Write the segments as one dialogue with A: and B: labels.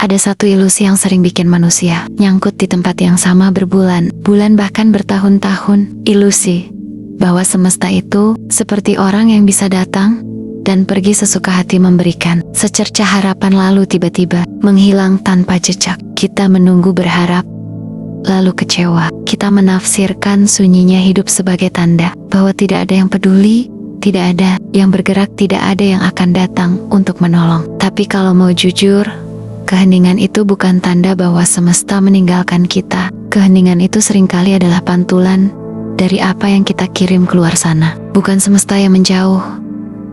A: Ada satu ilusi yang sering bikin manusia nyangkut di tempat yang sama berbulan-bulan bahkan bertahun-tahun. Ilusi bahwa semesta itu seperti orang yang bisa datang dan pergi sesuka hati, memberikan secercah harapan lalu tiba-tiba menghilang tanpa jejak. Kita menunggu, berharap, lalu kecewa. Kita menafsirkan sunyinya hidup sebagai tanda bahwa tidak ada yang peduli, tidak ada yang bergerak, tidak ada yang akan datang untuk menolong. Tapi kalau mau jujur, keheningan itu bukan tanda bahwa semesta meninggalkan kita. Keheningan itu seringkali adalah pantulan dari apa yang kita kirim keluar sana. Bukan semesta yang menjauh,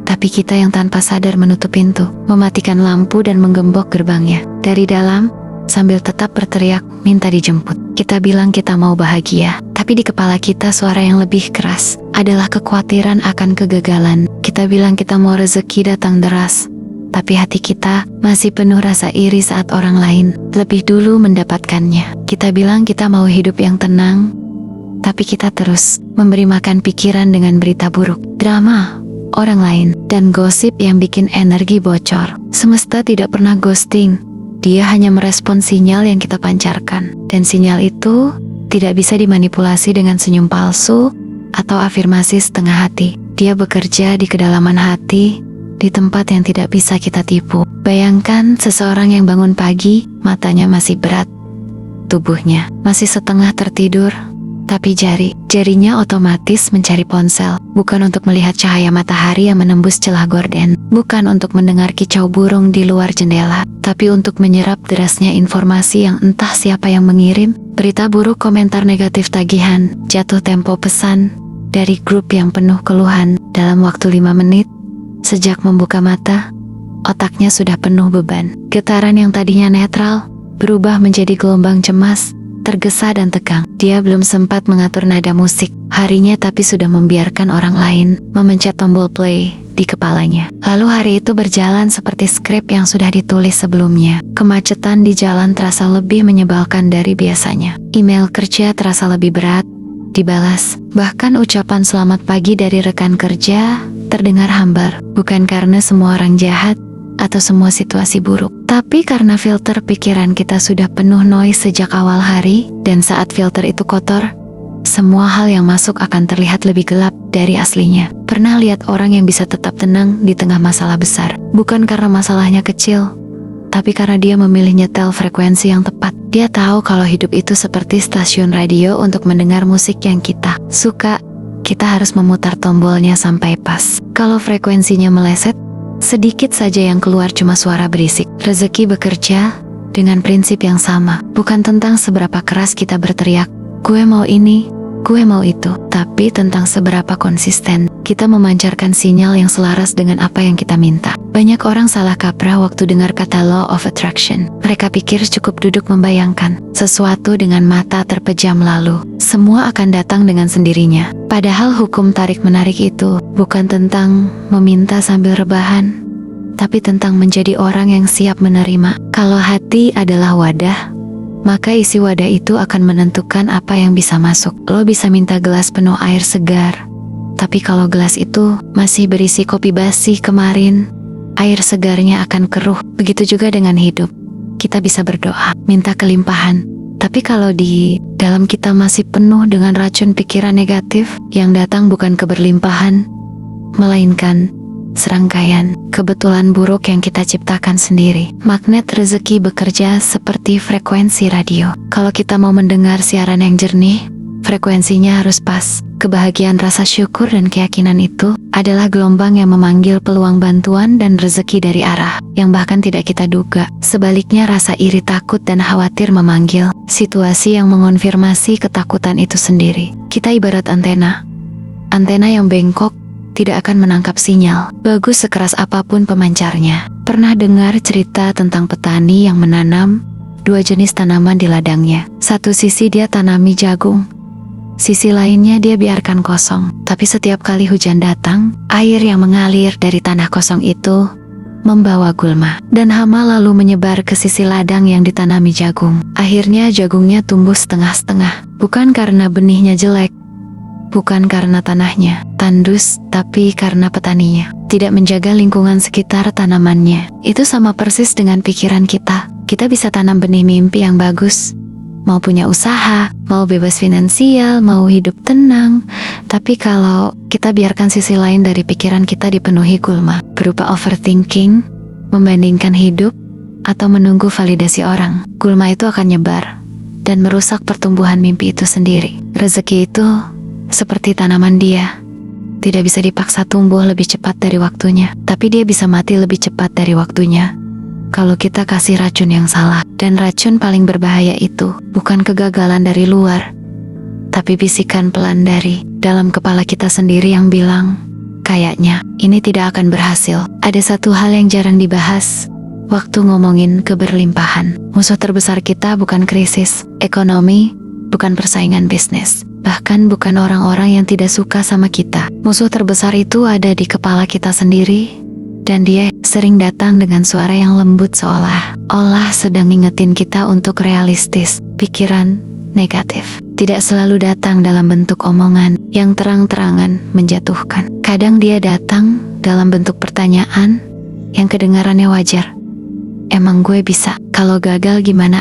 A: tapi kita yang tanpa sadar menutup pintu, mematikan lampu dan menggembok gerbangnya dari dalam sambil tetap berteriak minta dijemput. Kita bilang kita mau bahagia, tapi di kepala kita suara yang lebih keras adalah kekhawatiran akan kegagalan. Kita bilang kita mau rezeki datang deras, tapi hati kita masih penuh rasa iri saat orang lain lebih dulu mendapatkannya. Kita bilang kita mau hidup yang tenang, tapi kita terus memberi makan pikiran dengan berita buruk, drama orang lain, dan gosip yang bikin energi bocor. Semesta tidak pernah ghosting. Dia hanya merespon sinyal yang kita pancarkan. Dan sinyal itu tidak bisa dimanipulasi dengan senyum palsu atau afirmasi setengah hati. Dia bekerja di kedalaman hati, di tempat yang tidak bisa kita tipu. Bayangkan seseorang yang bangun pagi, matanya masih berat, tubuhnya masih setengah tertidur, tapi jarinya otomatis mencari ponsel, bukan untuk melihat cahaya matahari yang menembus celah gorden, bukan untuk mendengar kicau burung di luar jendela, tapi untuk menyerap derasnya informasi yang entah siapa yang mengirim. Berita buruk, komentar negatif, tagihan, jatuh tempo pesan dari grup yang penuh keluhan. Dalam waktu 5 menit, sejak membuka mata, otaknya sudah penuh beban. Getaran yang tadinya netral berubah menjadi gelombang cemas, tergesa dan tegang. Dia belum sempat mengatur nada musik harinya, tapi sudah membiarkan orang lain memencet tombol play di kepalanya. Lalu hari itu berjalan seperti skrip yang sudah ditulis sebelumnya. Kemacetan di jalan terasa lebih menyebalkan dari biasanya. Email kerja terasa lebih berat dibalas. Bahkan ucapan selamat pagi dari rekan kerja terdengar hambar. Bukan karena semua orang jahat atau semua situasi buruk, tapi karena filter pikiran kita sudah penuh noise sejak awal hari, dan saat filter itu kotor, semua hal yang masuk akan terlihat lebih gelap dari aslinya. Pernah lihat orang yang bisa tetap tenang di tengah masalah besar? Bukan karena masalahnya kecil, tapi karena dia memilih nyetel frekuensi yang tepat. Dia tahu kalau hidup itu seperti stasiun radio. Untuk mendengar musik yang kita suka, kita harus memutar tombolnya sampai pas. Kalau frekuensinya meleset, sedikit saja yang keluar cuma suara berisik. Rezeki bekerja dengan prinsip yang sama. Bukan tentang seberapa keras kita berteriak, gue mau ini, gue mau itu, tapi tentang seberapa konsisten kita memancarkan sinyal yang selaras dengan apa yang kita minta. Banyak orang salah kaprah waktu dengar kata law of attraction. Mereka pikir cukup duduk membayangkan sesuatu dengan mata terpejam lalu semua akan datang dengan sendirinya. Padahal hukum tarik-menarik itu bukan tentang meminta sambil rebahan, tapi tentang menjadi orang yang siap menerima. Kalau hati adalah wadah, maka isi wadah itu akan menentukan apa yang bisa masuk. Lo bisa minta gelas penuh air segar, tapi kalau gelas itu masih berisi kopi basi kemarin, air segarnya akan keruh. Begitu juga dengan hidup. Kita bisa berdoa, minta kelimpahan, tapi kalau di dalam kita masih penuh dengan racun pikiran negatif, yang datang bukan keberlimpahan, melainkan serangkaian kebetulan buruk yang kita ciptakan sendiri. Magnet rezeki bekerja seperti frekuensi radio. Kalau kita mau mendengar siaran yang jernih, frekuensinya harus pas. Kebahagiaan, rasa syukur, dan keyakinan itu adalah gelombang yang memanggil peluang bantuan dan rezeki dari arah yang bahkan tidak kita duga. Sebaliknya, rasa iri, takut, dan khawatir memanggil situasi yang mengonfirmasi ketakutan itu sendiri. Kita ibarat antena yang bengkok tidak akan menangkap sinyal, bagus sekeras apapun pemancarnya. Pernah dengar cerita tentang petani yang menanam 2 jenis tanaman di ladangnya. Satu sisi dia tanami jagung, sisi lainnya dia biarkan kosong. Tapi setiap kali hujan datang, air yang mengalir dari tanah kosong itu membawa gulma dan hama lalu menyebar ke sisi ladang yang ditanami jagung. Akhirnya jagungnya tumbuh setengah-setengah, bukan karena benihnya jelek, bukan karena tanahnya tandus, tapi karena petaninya tidak menjaga lingkungan sekitar tanamannya. Itu sama persis dengan pikiran kita. Kita bisa tanam benih mimpi yang bagus. Mau punya usaha, mau bebas finansial, mau hidup tenang. Tapi kalau kita biarkan sisi lain dari pikiran kita dipenuhi gulma, berupa overthinking, membandingkan hidup, atau menunggu validasi orang, gulma itu akan nyebar dan merusak pertumbuhan mimpi itu sendiri. Rezeki itu seperti tanaman, dia tidak bisa dipaksa tumbuh lebih cepat dari waktunya, tapi dia bisa mati lebih cepat dari waktunya kalau kita kasih racun yang salah. Dan racun paling berbahaya itu bukan kegagalan dari luar, tapi bisikan pelan dari dalam kepala kita sendiri yang bilang, kayaknya ini tidak akan berhasil. Ada satu hal yang jarang dibahas waktu ngomongin keberlimpahan. Musuh terbesar kita bukan krisis ekonomi, bukan persaingan bisnis, bahkan bukan orang-orang yang tidak suka sama kita. Musuh terbesar itu ada di kepala kita sendiri. Dan dia sering datang dengan suara yang lembut, seolah-olah sedang ngingetin kita untuk realistis. Pikiran negatif tidak selalu datang dalam bentuk omongan yang terang-terangan menjatuhkan. Kadang dia datang dalam bentuk pertanyaan yang kedengarannya wajar. Emang gue bisa? Kalau gagal gimana?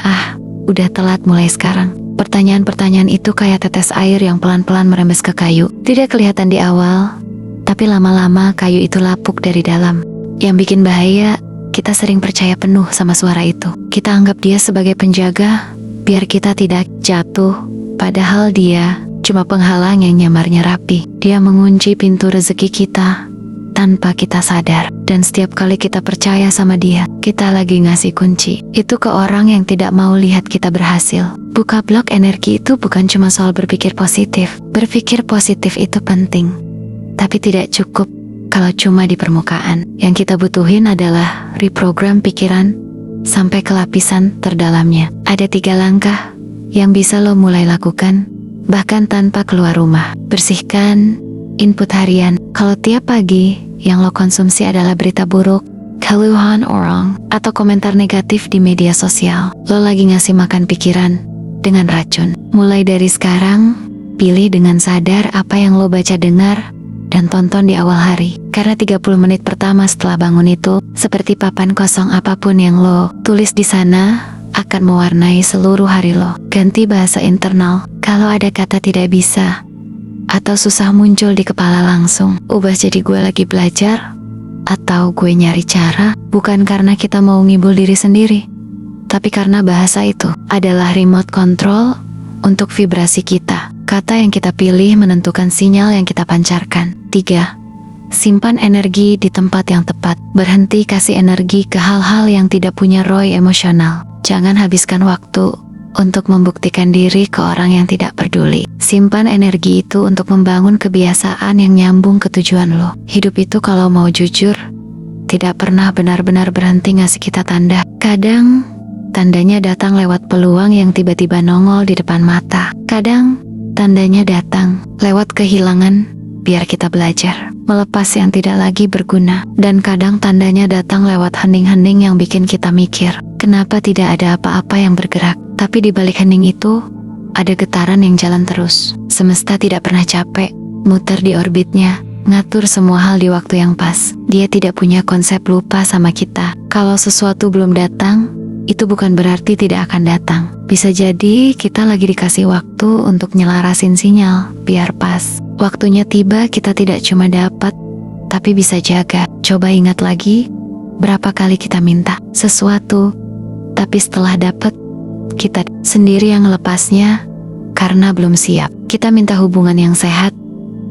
A: Udah telat mulai sekarang. Pertanyaan-pertanyaan itu kayak tetes air yang pelan-pelan merembes ke kayu. Tidak kelihatan di awal, tapi lama-lama kayu itu lapuk dari dalam. Yang bikin bahaya, kita sering percaya penuh sama suara itu. Kita anggap dia sebagai penjaga, biar kita tidak jatuh. Padahal dia cuma penghalang yang nyamarnya rapi. Dia mengunci pintu rezeki kita tanpa kita sadar. Dan setiap kali kita percaya sama dia, kita lagi ngasih kunci itu ke orang yang tidak mau lihat kita berhasil. Buka blok energi itu bukan cuma soal berpikir positif. Berpikir positif itu penting, tapi tidak cukup kalau cuma di permukaan. Yang kita butuhin adalah reprogram pikiran sampai ke lapisan terdalamnya. Ada 3 langkah yang bisa lo mulai lakukan bahkan tanpa keluar rumah. Bersihkan input harian. Kalau tiap pagi yang lo konsumsi adalah berita buruk, keluhan orang, atau komentar negatif di media sosial, lo lagi ngasih makan pikiran dengan racun. Mulai dari sekarang, pilih dengan sadar apa yang lo baca, dengar, dan tonton di awal hari. Karena 30 menit pertama setelah bangun itu seperti papan kosong. Apapun yang lo tulis di sana akan mewarnai seluruh hari lo. Ganti bahasa internal. Kalau ada kata tidak bisa atau susah muncul di kepala, langsung ubah jadi gue lagi belajar atau gue nyari cara. Bukan karena kita mau ngibul diri sendiri, tapi karena bahasa itu adalah remote control untuk vibrasi kita. Kata yang kita pilih menentukan sinyal yang kita pancarkan. 3. Simpan energi di tempat yang tepat. Berhenti kasih energi ke hal-hal yang tidak punya ROI emosional. Jangan habiskan waktu untuk membuktikan diri ke orang yang tidak peduli. Simpan energi itu untuk membangun kebiasaan yang nyambung ke tujuan lo. Hidup itu kalau mau jujur, tidak pernah benar-benar berhenti ngasih kita tanda. Kadang tandanya datang lewat peluang yang tiba-tiba nongol di depan mata. Kadang tandanya datang lewat kehilangan biar kita belajar melepas yang tidak lagi berguna. Dan kadang tandanya datang lewat hening-hening yang bikin kita mikir, kenapa tidak ada apa-apa yang bergerak? Tapi di balik hening itu ada getaran yang jalan terus. Semesta tidak pernah capek muter di orbitnya, ngatur semua hal di waktu yang pas. Dia tidak punya konsep lupa sama kita. Kalau sesuatu belum datang, itu bukan berarti tidak akan datang. Bisa jadi kita lagi dikasih waktu untuk nyelarasin sinyal biar pas. Waktunya tiba, kita tidak cuma dapat, tapi bisa jaga. Coba ingat lagi, berapa kali kita minta sesuatu, tapi setelah dapat, kita sendiri yang melepasnya karena belum siap. Kita minta hubungan yang sehat,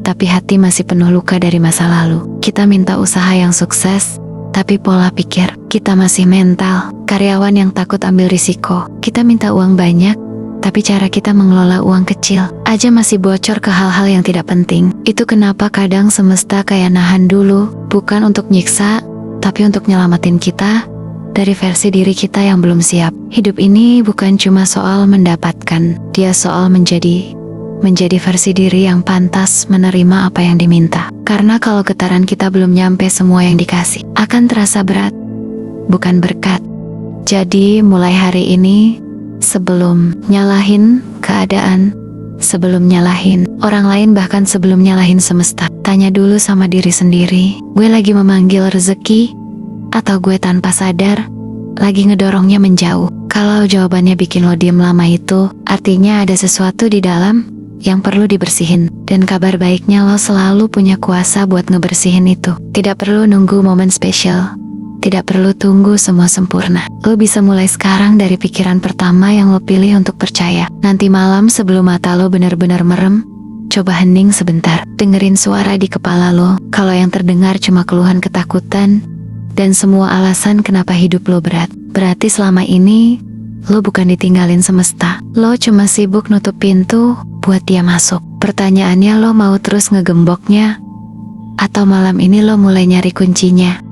A: tapi hati masih penuh luka dari masa lalu. Kita minta usaha yang sukses, tapi pola pikir kita masih mental. Karyawan yang takut ambil risiko. Kita minta uang banyak, tapi cara kita mengelola uang kecil aja masih bocor ke hal-hal yang tidak penting. Itu kenapa kadang semesta kayak nahan dulu, bukan untuk nyiksa, tapi untuk nyelamatin kita dari versi diri kita yang belum siap. Hidup ini bukan cuma soal mendapatkan, dia soal menjadi versi diri yang pantas menerima apa yang diminta. Karena kalau getaran kita belum nyampe semua yang dikasih, akan terasa berat, bukan berkat. Jadi mulai hari ini, sebelum nyalahin keadaan, sebelum nyalahin orang lain, bahkan sebelum nyalahin semesta, tanya dulu sama diri sendiri, gue lagi memanggil rezeki atau gue tanpa sadar lagi ngedorongnya menjauh. Kalau jawabannya bikin lo diem lama itu, artinya ada sesuatu di dalam yang perlu dibersihin. Dan kabar baiknya lo selalu punya kuasa buat ngebersihin itu. Tidak perlu nunggu momen spesial. Tidak perlu tunggu semua sempurna. Lo bisa mulai sekarang dari pikiran pertama yang lo pilih untuk percaya. Nanti malam sebelum mata lo benar-benar merem, coba hening sebentar. Dengerin suara di kepala lo. Kalau yang terdengar cuma keluhan ketakutan dan semua alasan kenapa hidup lo berat, berarti selama ini lo bukan ditinggalin semesta. Lo cuma sibuk nutup pintu buat dia masuk. Pertanyaannya, lo mau terus ngegemboknya atau malam ini lo mulai nyari kuncinya?